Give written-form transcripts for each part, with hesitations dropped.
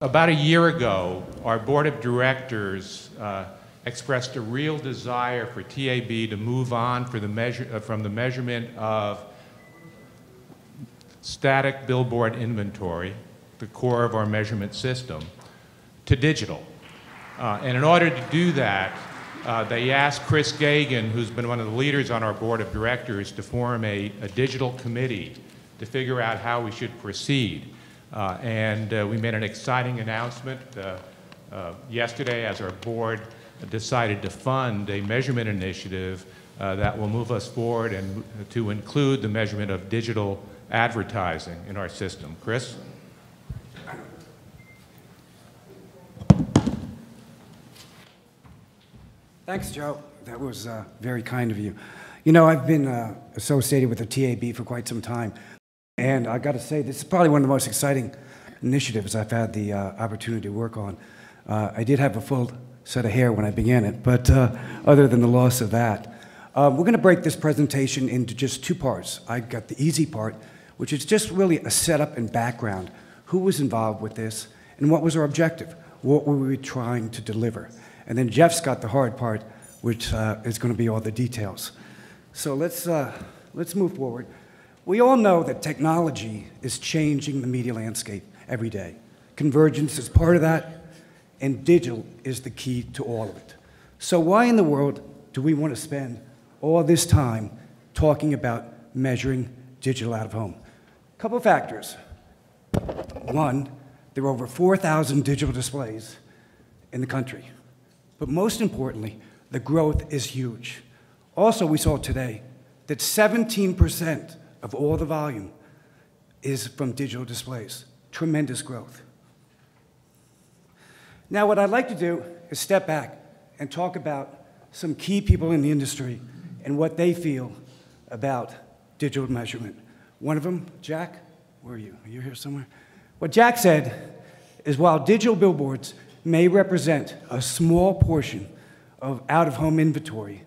About a year ago, our board of directors expressed a real desire for TAB to move on from the measurement of static billboard inventory, the core of our measurement system, to digital. And in order to do that, they asked Chris Gagen, who's been one of the leaders on our board of directors, to form a digital committee to figure out how we should proceed. We made an exciting announcement yesterday as our board decided to fund a measurement initiative that will move us forward and to include the measurement of digital advertising in our system. Chris? Thanks, Joe. That was very kind of you. You know, I've been associated with the TAB for quite some time, and I got to say, this is probably one of the most exciting initiatives I've had the opportunity to work on. I did have a full set of hair when I began it, but other than the loss of that, we're going to break this presentation into just two parts. I got the easy part, which is just really a setup and background. Who was involved with this, and what was our objective? What were we trying to deliver? And then Jeff's got the hard part, which is going to be all the details. So let's move forward. We all know that technology is changing the media landscape every day. Convergence is part of that, and digital is the key to all of it. So why in the world do we want to spend all this time talking about measuring digital out of home? A couple of factors. One, there are over 4,000 digital displays in the country. But most importantly, the growth is huge. Also, we saw today that 17% of all the volume is from digital displays. Tremendous growth. Now, what I'd like to do is step back and talk about some key people in the industry and what they feel about digital measurement. One of them, Jack, where are you? Are you here somewhere? What Jack said is while digital billboards may represent a small portion of out-of-home inventory,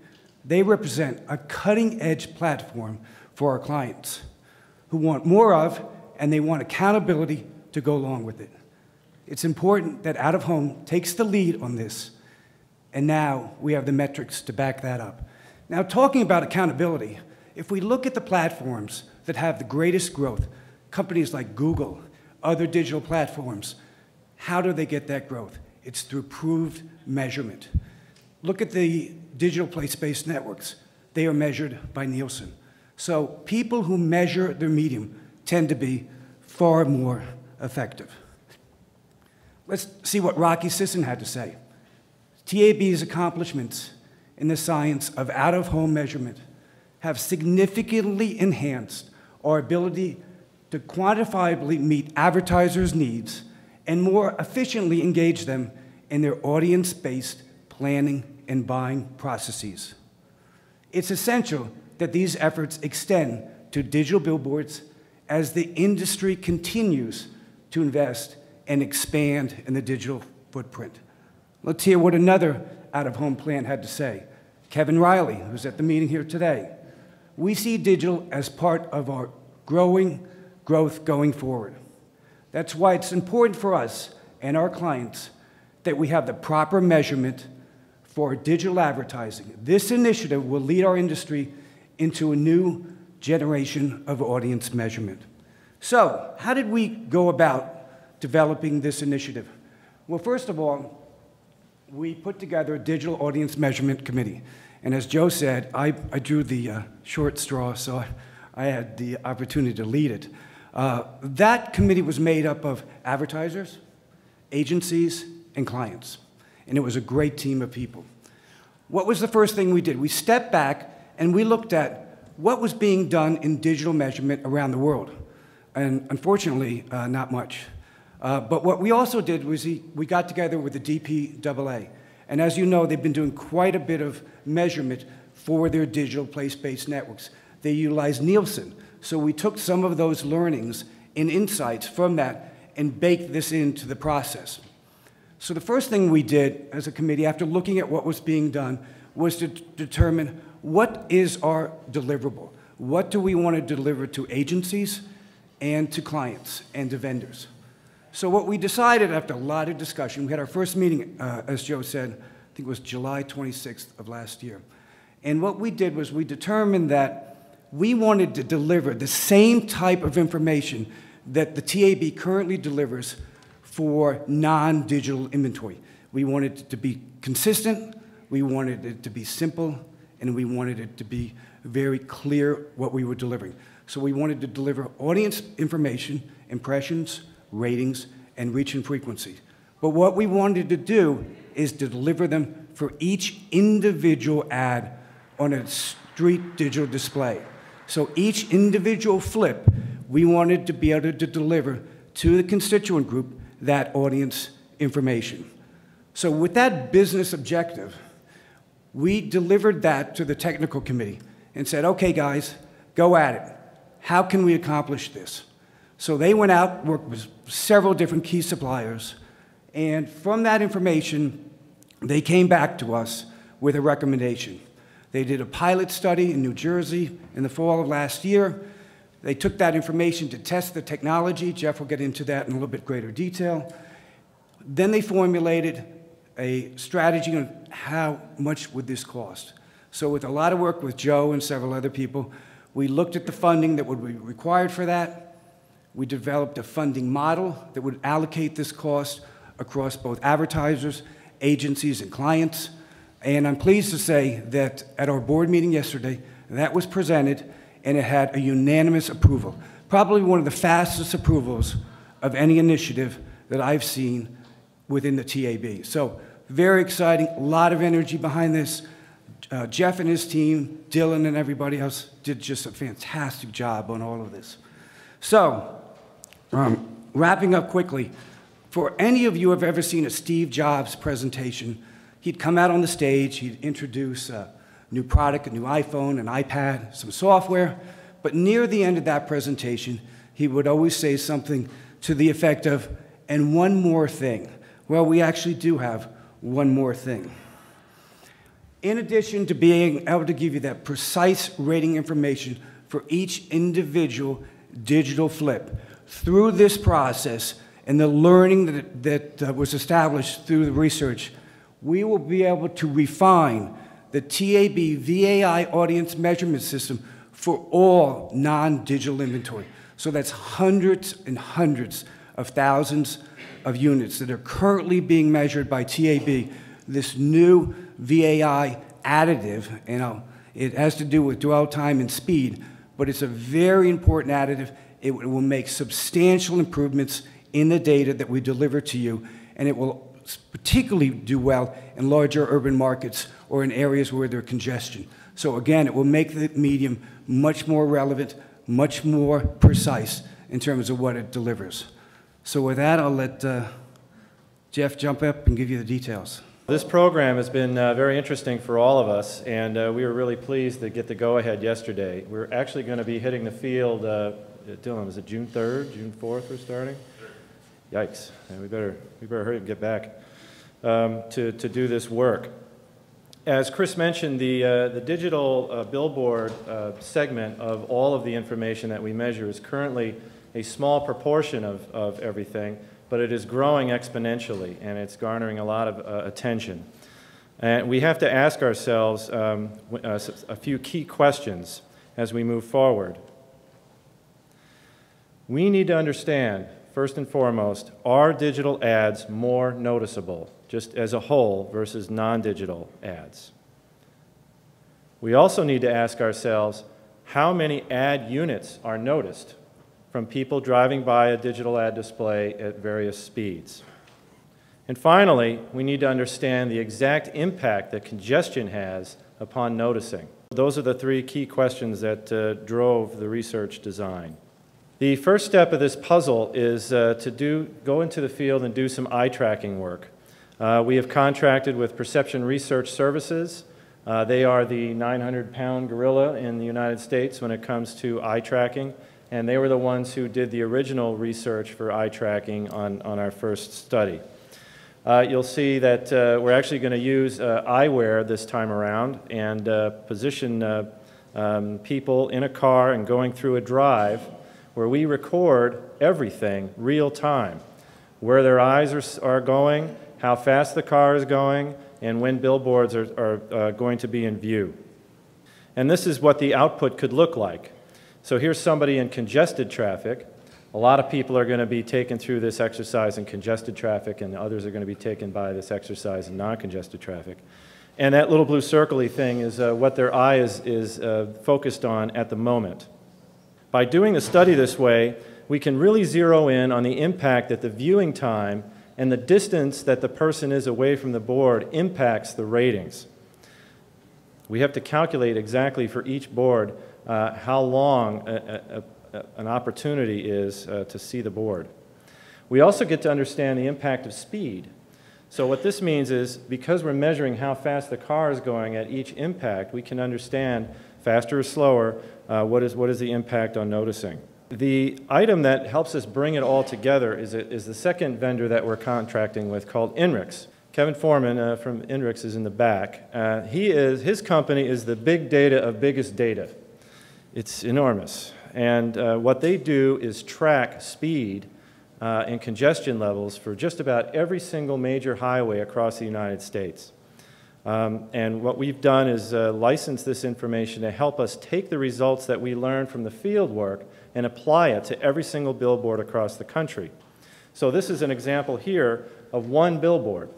they represent a cutting-edge platform for our clients who want more of, and they want accountability to go along with it. It's important that out-of-home takes the lead on this, and now we have the metrics to back that up. Now, talking about accountability, if we look at the platforms that have the greatest growth, companies like Google, other digital platforms, how do they get that growth? It's through proved measurement. Look at the digital place-based networks. They are measured by Nielsen. So people who measure their medium tend to be far more effective. Let's see what Rocky Sisson had to say. TAB's accomplishments in the science of out-of-home measurement have significantly enhanced our ability to quantifiably meet advertisers' needs and more efficiently engage them in their audience-based planning and buying processes. It's essential that these efforts extend to digital billboards as the industry continues to invest and expand in the digital footprint. Let's hear what another out-of-home plant had to say. Kevin Riley, who's at the meeting here today. We see digital as part of our growing growth going forward. That's why it's important for us and our clients that we have the proper measurement for digital advertising. This initiative will lead our industry into a new generation of audience measurement. So, how did we go about developing this initiative? Well, first of all, we put together a digital audience measurement committee. And as Joe said, I drew the short straw, so I had the opportunity to lead it. That committee was made up of advertisers, agencies, and clients. And it was a great team of people. What was the first thing we did? We stepped back and we looked at what was being done in digital measurement around the world. And unfortunately, not much. But what we also did was we got together with the DPAA. And as you know, they've been doing quite a bit of measurement for their digital place-based networks. They utilize Nielsen. So we took some of those learnings and insights from that and baked this into the process. So the first thing we did as a committee, after looking at what was being done, was to determine what is our deliverable? What do we want to deliver to agencies and to clients and to vendors? So what we decided after a lot of discussion, we had our first meeting, as Joe said, I think it was July 26th of last year. And what we did was we determined that we wanted to deliver the same type of information that the TAB currently delivers for non-digital inventory. We wanted it to be consistent, we wanted it to be simple, and we wanted it to be very clear what we were delivering. So we wanted to deliver audience information, impressions, ratings, and reach and frequency. But what we wanted to do is to deliver them for each individual ad on a street digital display. So each individual flip, we wanted to be able to deliver to the constituent group that audience information. So with that business objective, we delivered that to the technical committee and said, okay, guys, go at it. How can we accomplish this? So they went out, worked with several different key suppliers, and from that information, they came back to us with a recommendation. They did a pilot study in New Jersey in the fall of last year. They took that information to test the technology. Jeff will get into that in a little bit greater detail. Then they formulated a strategy on how much would this cost. So with a lot of work with Joe and several other people, we looked at the funding that would be required for that. We developed a funding model that would allocate this cost across both advertisers, agencies, and clients. And I'm pleased to say that at our board meeting yesterday, that was presented and it had a unanimous approval. Probably one of the fastest approvals of any initiative that I've seen within the TAB. So very exciting, a lot of energy behind this. Jeff and his team, Dylan and everybody else did just a fantastic job on all of this. So, wrapping up quickly, for any of you who have ever seen a Steve Jobs presentation, he'd come out on the stage, he'd introduce a new product, a new iPhone, an iPad, some software, but near the end of that presentation, he would always say something to the effect of, and one more thing. Well, we actually do have one more thing. In addition to being able to give you that precise rating information for each individual digital flip, through this process and the learning that was established through the research, we will be able to refine the TAB VAI audience measurement system for all non-digital inventory. So that's hundreds and hundreds of thousands of units that are currently being measured by TAB. This new VAI additive, it has to do with dwell time and speed, but it's a very important additive. It will make substantial improvements in the data that we deliver to you, and it will particularly do well in larger urban markets or in areas where there's congestion. So again, it will make the medium much more relevant, much more precise in terms of what it delivers. So with that, I'll let Jeff jump up and give you the details. This program has been very interesting for all of us, and we were really pleased to get the go-ahead yesterday. We're actually going to be hitting the field, Dylan, is it June 3rd, June 4th we're starting? Yikes, and we better hurry and get back to do this work. As Chris mentioned, the digital billboard segment of all of the information that we measure is currently a small proportion of everything, but it is growing exponentially, and it's garnering a lot of attention. And we have to ask ourselves a few key questions as we move forward. We need to understand, first and foremost, are digital ads more noticeable, just as a whole, versus non-digital ads? We also need to ask ourselves, how many ad units are noticed from people driving by a digital ad display at various speeds? And finally, we need to understand the exact impact that congestion has upon noticing. Those are the three key questions that drove the research design. The first step of this puzzle is to go into the field and do some eye tracking work. We have contracted with Perception Research Services. They are the 900-pound gorilla in the United States when it comes to eye tracking, and they were the ones who did the original research for eye tracking on our first study. You'll see that we're actually going to use eyewear this time around and position people in a car and going through a drive where we record everything real time. where their eyes are going, how fast the car is going, and when billboards are going to be in view. And this is what the output could look like. So here's somebody in congested traffic. A lot of people are going to be taken through this exercise in congested traffic, and others are going to be taken by this exercise in non-congested traffic. And that little blue circle-y thing is what their eye is focused on at the moment. By doing the study this way, we can really zero in on the impact that the viewing time and the distance that the person is away from the board impacts the ratings. We have to calculate exactly for each board how long an opportunity is to see the board. We also get to understand the impact of speed. So what this means is, because we're measuring how fast the car is going at each impact, we can understand, faster or slower, what is the impact on noticing. The item that helps us bring it all together is the second vendor that we're contracting with, called INRIX. Kevin Foreman from INRIX is in the back. His company is the big data of biggest data. It's enormous. And what they do is track speed and congestion levels for just about every single major highway across the United States. And what we've done is license this information to help us take the results that we learn from the field work and apply it to every single billboard across the country. So this is an example here of one billboard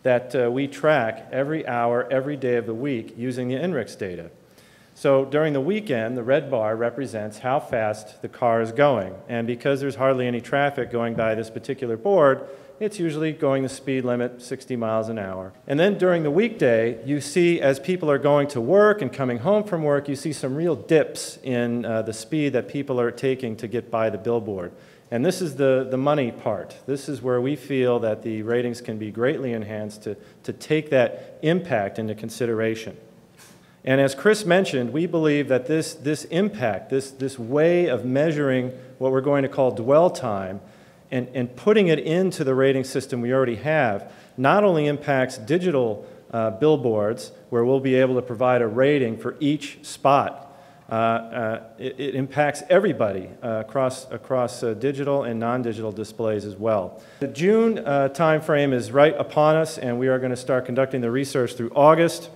that we track every hour, every day of the week using the INRIX data. So during the weekend, the red bar represents how fast the car is going. And because there's hardly any traffic going by this particular board, it's usually going the speed limit, 60 miles an hour. And then during the weekday, you see, as people are going to work and coming home from work, you see some real dips in the speed that people are taking to get by the billboard. And this is the money part. This is where we feel that the ratings can be greatly enhanced to take that impact into consideration. And as Chris mentioned, we believe that this impact, this way of measuring what we're going to call dwell time and putting it into the rating system we already have, not only impacts digital billboards, where we'll be able to provide a rating for each spot, it impacts everybody across digital and non-digital displays as well. The June timeframe is right upon us, and we are going to start conducting the research through August.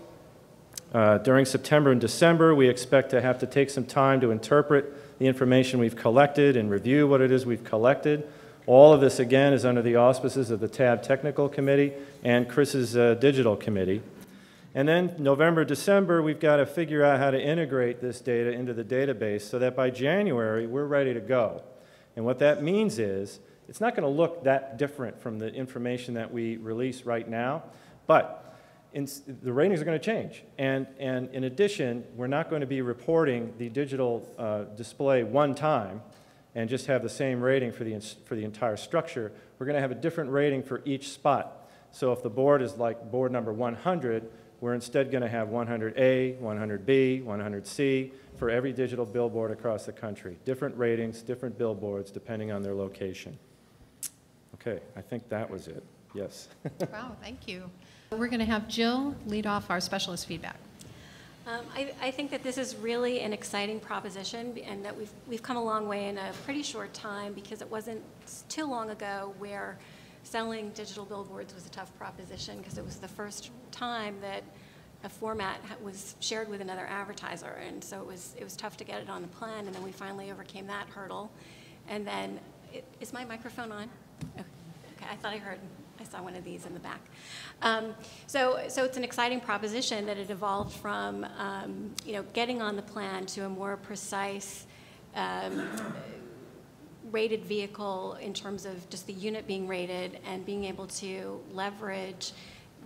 During September and December, we expect to have to take some time to interpret the information we've collected and review what it is we've collected. All of this, again, is under the auspices of the TAB Technical Committee and Chris's Digital Committee. And then November, December, we've got to figure out how to integrate this data into the database so that by January, we're ready to go. And what that means is, it's not going to look that different from the information that we release right now, but the ratings are going to change. And in addition, we're not going to be reporting the digital display one time and just have the same rating for the entire structure. We're going to have a different rating for each spot. So if the board is like board number 100, we're instead going to have 100A, 100B, 100C for every digital billboard across the country. Different ratings, different billboards, depending on their location. Okay, I think that was it. Yes. Wow, thank you. We're going to have Jill lead off our specialist feedback. I think that this is really an exciting proposition, and that we've come a long way in a pretty short time, because it wasn't too long ago where selling digital billboards was a tough proposition, because it was the first time that a format was shared with another advertiser, and so it was tough to get it on the plan, and then we finally overcame that hurdle. And then, is my microphone on? Okay, I thought I saw one of these in the back. So it's an exciting proposition that it evolved from getting on the plan to a more precise rated vehicle in terms of just the unit being rated, and being able to leverage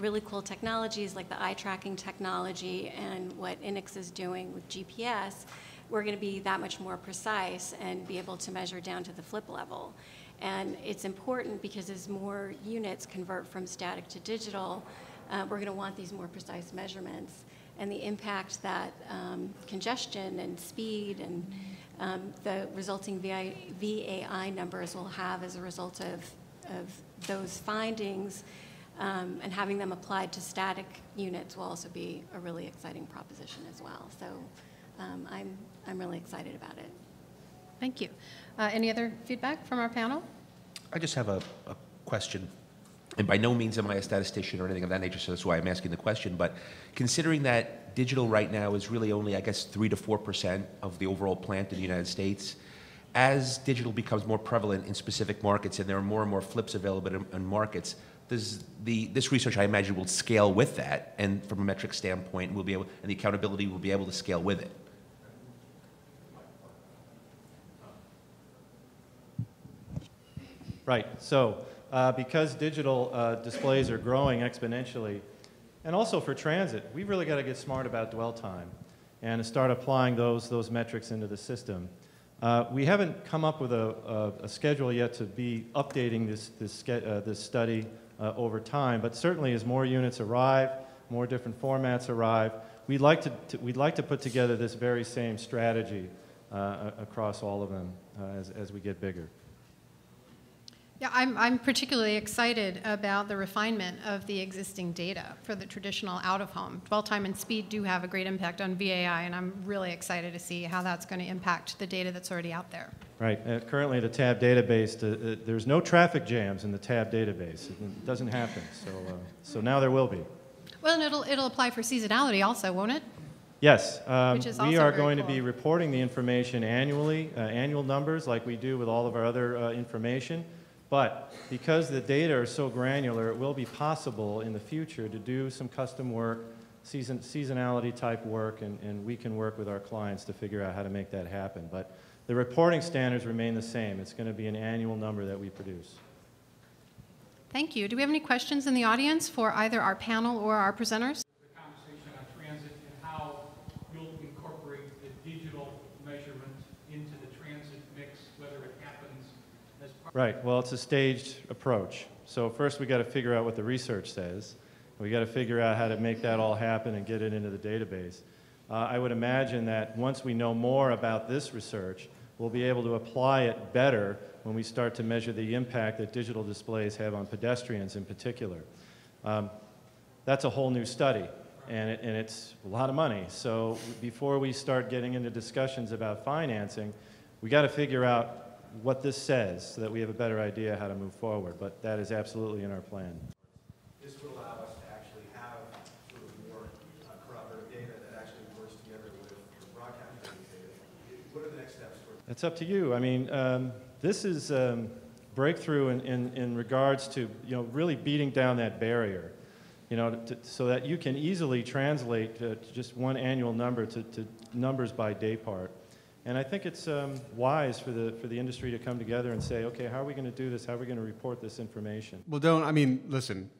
really cool technologies like the eye tracking technology and what INRIX is doing with GPS. We're going to be that much more precise and be able to measure down to the flip level. And it's important because as more units convert from static to digital, we're going to want these more precise measurements. And the impact that congestion and speed and the resulting VAI numbers will have as a result of those findings and having them applied to static units will also be a really exciting proposition as well. So I'm really excited about it. Thank you. Any other feedback from our panel? I just have a question. And by no means am I a statistician or anything of that nature, so that's why I'm asking the question. But considering that digital right now is really only, I guess, 3 to 4% of the overall plant in the United States, as digital becomes more prevalent in specific markets and there are more and more flips available in markets, this research, I imagine, will scale with that, and from a metric standpoint, we'll be able, and the accountability will be able to scale with it. Right. So because digital displays are growing exponentially, and also for transit, we've really got to get smart about dwell time and to start applying those metrics into the system. We haven't come up with a schedule yet to be updating this study over time, but certainly as more units arrive, more different formats arrive, we'd like to put together this very same strategy across all of them as we get bigger. Yeah, I'm particularly excited about the refinement of the existing data for the traditional out-of-home. Dwell time and speed do have a great impact on VAI, and I'm really excited to see how that's going to impact the data that's already out there. Right. Currently, the TAB database, there's no traffic jams in the TAB database. It doesn't happen. So now there will be. Well, and it'll apply for seasonality also, won't it? Yes. Which is also we are very going cool. to be reporting the information annually, annual numbers like we do with all of our other information. But because the data are so granular, it will be possible in the future to do some custom work, seasonality type work, and we can work with our clients to figure out how to make that happen. But the reporting standards remain the same. It's going to be an annual number that we produce. Thank you. Do we have any questions in the audience for either our panel or our presenters? The conversation on transit and how you'll incorporate the digital measurement into the transit mix, whether it happens as part. Right. Well, it's a staged approach. So first we got to figure out what the research says. We got to figure out how to make that all happen and get it into the database. I would imagine that once we know more about this research, we'll be able to apply it better when we start to measure the impact that digital displays have on pedestrians in particular. That's a whole new study, and it's a lot of money. So before we start getting into discussions about financing, we got to figure out what this says so that we have a better idea how to move forward. But that is absolutely in our plan. This would allow us to actually have sort of more corroborative data that actually works together with broadcasting data. What are the next steps? It's up to you. I mean, this is breakthrough in regards to really beating down that barrier, so that you can easily translate just one annual number to numbers by day part. And I think it's wise for the industry to come together and say, okay, how are we going to do this? How are we going to report this information? Well, listen,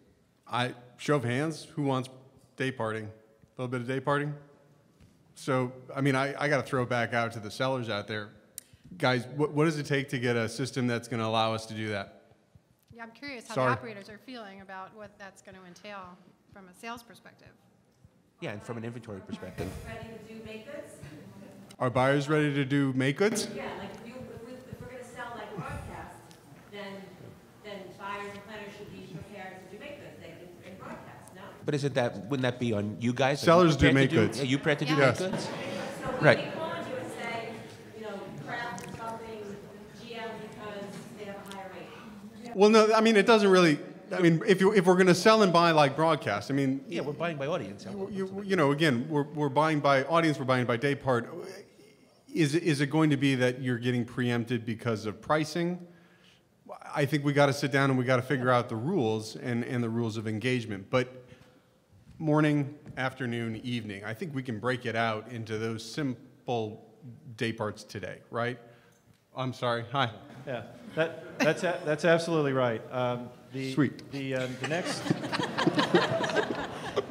show of hands, who wants day parting? A little bit of day parting? So, I got to throw it back out to the sellers out there. Guys, what does it take to get a system that's going to allow us to do that? Yeah, I'm curious how Sorry. the operators are feeling about what that's going to entail from a sales perspective. Yeah, and from an inventory perspective. Ready to do make goods? Are buyers ready to do make goods? Yeah, like if we're going to sell like broadcast, then buyers and planners should be prepared to do make goods in broadcast, no? But wouldn't that be on you guys? Sellers do make goods. Are you prepared to do Yes. make goods? So Right. we call on you and say, Kraft is helping GM because they have a higher rate. Well, no, it doesn't really. If we're going to sell and buy like broadcast, Yeah, we're buying by audience. again, we're buying by audience, we're buying by day part. Is it going to be that you're getting preempted because of pricing? I think we got to sit down and we got to figure out the rules and the rules of engagement. But morning, afternoon, evening, I think we can break it out into those simple day parts today, right? I'm sorry. Hi. Yeah, that's absolutely right. Sweet. The next.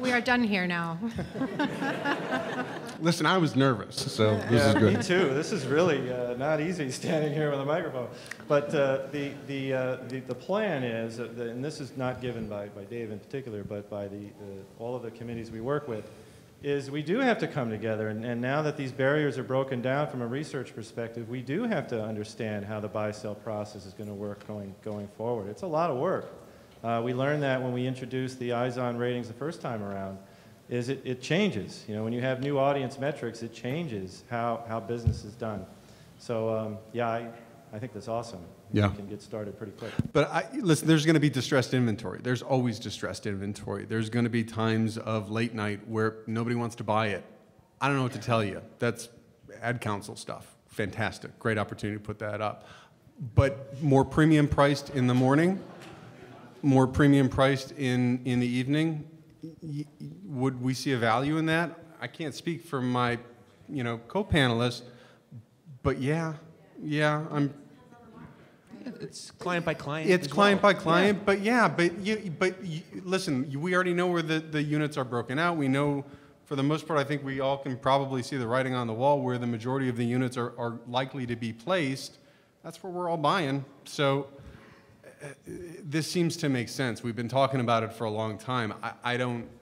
We are done here now. Listen, I was nervous, so this is good. Me too. This is really not easy standing here with a microphone. But the plan is, and this is not given by Dave in particular, but by all of the committees we work with, is we do have to come together. And now that these barriers are broken down from a research perspective, we do have to understand how the buy-sell process is going to work going forward. It's a lot of work. We learned that when we introduced the eyes-on ratings the first time around. It changes. When you have new audience metrics, it changes how business is done. So yeah, I think that's awesome. Yeah. We can get started pretty quick. But listen, there's going to be distressed inventory. There's always distressed inventory. There's going to be times of late night where nobody wants to buy it. I don't know what to tell you. That's ad council stuff. Fantastic. Great opportunity to put that up. But more premium priced in the morning, more premium priced in the evening, would we see a value in that? I can't speak for my, co-panelists, but yeah, It's client by client. it's as client well. by client, but listen, we already know where the units are broken out. We know, for the most part, I think we all can probably see the writing on the wall where the majority of the units are likely to be placed. That's where we're all buying. So this seems to make sense. We've been talking about it for a long time. I'm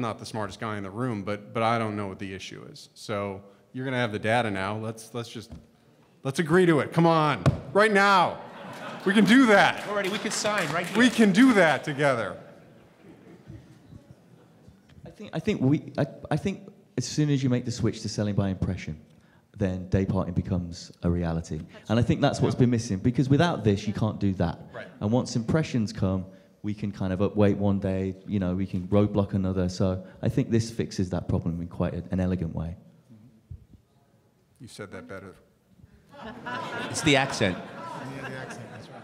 not the smartest guy in the room, but I don't know what the issue is. So you're going to have the data now. Let's agree to it. Come on, right now. We can do that. Already, we could sign right here. We can do that together. I think as soon as you make the switch to selling by impression, then day parting becomes a reality. And I think that's what's been missing, because without this, you can't do that. Right. And once impressions come, we can kind of upweight one day, we can roadblock another. So I think this fixes that problem in quite an elegant way. You said that better. It's the accent. Yeah, the accent, that's right.